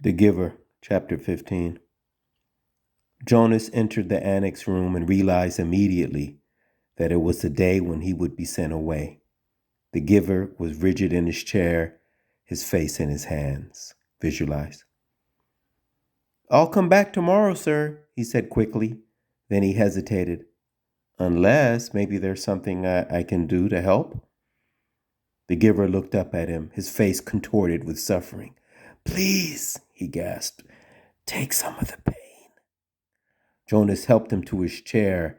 The Giver, Chapter 15. Jonas entered the annex room and realized immediately that it was the day when he would be sent away. The Giver was rigid in his chair, his face in his hands. Visualize. "I'll come back tomorrow, sir," he said quickly. Then he hesitated. "Unless maybe there's something I can do to help?" The Giver looked up at him, his face contorted with suffering. "Please," he gasped, "take some of the pain." Jonas helped him to his chair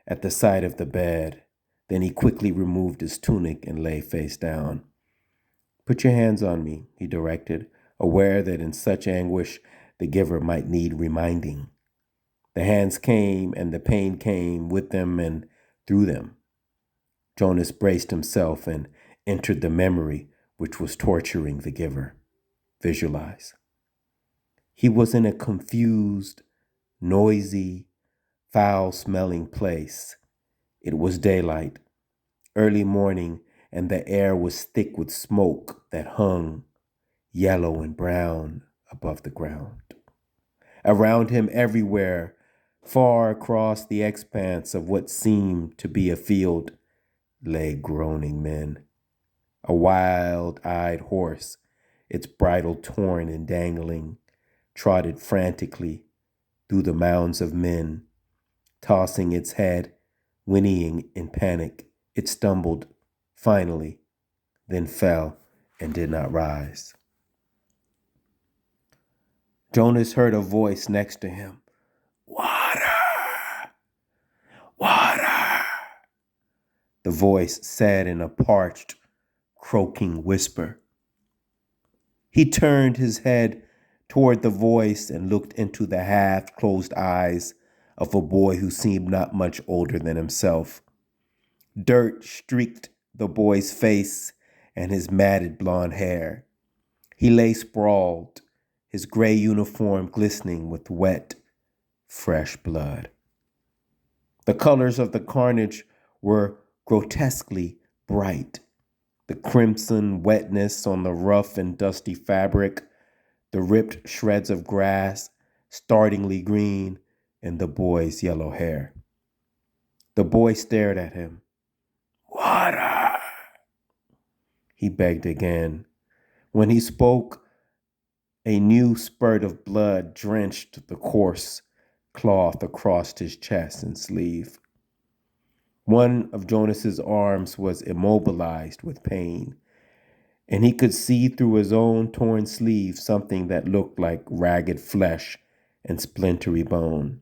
at the side of the bed. Then he quickly removed his tunic and lay face down. "Put your hands on me," he directed, aware that in such anguish the Giver might need reminding. The hands came, and the pain came with them and through them. Jonas braced himself and entered the memory which was torturing the Giver. Visualize. He was in a confused, noisy, foul-smelling place. It was daylight, early morning, and the air was thick with smoke that hung, yellow and brown, above the ground. Around him everywhere, far across the expanse of what seemed to be a field, lay groaning men. A wild-eyed horse, its bridle torn and dangling, trotted frantically through the mounds of men, tossing its head, whinnying in panic. It stumbled, finally, then fell and did not rise. Jonas heard a voice next to him. "Water! Water!" The voice said in a parched, croaking whisper. He turned his head toward the voice and looked into the half-closed eyes of a boy who seemed not much older than himself. Dirt streaked the boy's face and his matted blonde hair. He lay sprawled, his gray uniform glistening with wet, fresh blood. The colors of the carnage were grotesquely bright. The crimson wetness on the rough and dusty fabric, the ripped shreds of grass, startlingly green, and the boy's yellow hair. The boy stared at him. "Water!" he begged again. When he spoke, a new spurt of blood drenched the coarse cloth across his chest and sleeve. One of Jonas's arms was immobilized with pain, and he could see through his own torn sleeve something that looked like ragged flesh and splintery bone.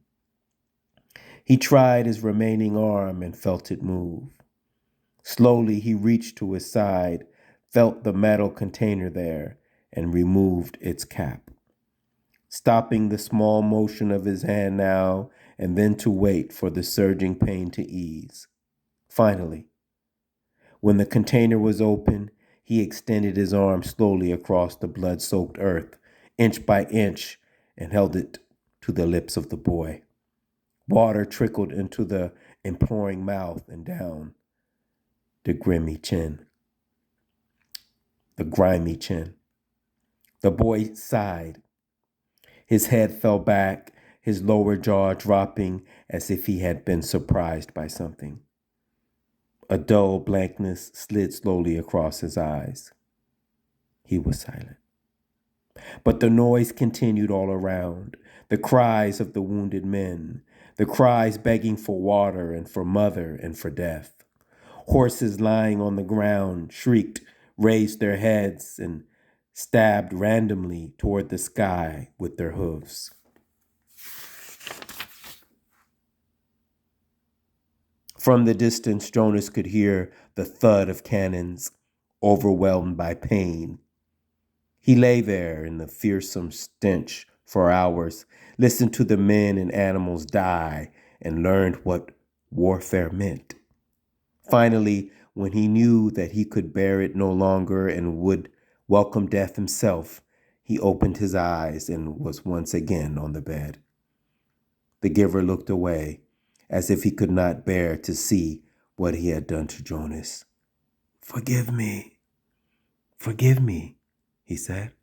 He tried his remaining arm and felt it move. Slowly he reached to his side, felt the metal container there, and removed its cap, stopping the small motion of his hand now and then to wait for the surging pain to ease. Finally, when the container was open, he extended his arm slowly across the blood-soaked earth, inch by inch, and held it to the lips of the boy. Water trickled into the imploring mouth and down the grimy chin. The boy sighed. His head fell back, his lower jaw dropping as if he had been surprised by something. A dull blankness slid slowly across his eyes. He was silent. But the noise continued all around, the cries of the wounded men, the cries begging for water and for mother and for death. Horses lying on the ground shrieked, raised their heads, and stabbed randomly toward the sky with their hooves. From the distance, Jonas could hear the thud of cannons, overwhelmed by pain. He lay there in the fearsome stench for hours, listened to the men and animals die, and learned what warfare meant. Finally, when he knew that he could bear it no longer and would welcome death himself, he opened his eyes and was once again on the bed. The Giver looked away, as if he could not bear to see what he had done to Jonas. Forgive me, he said.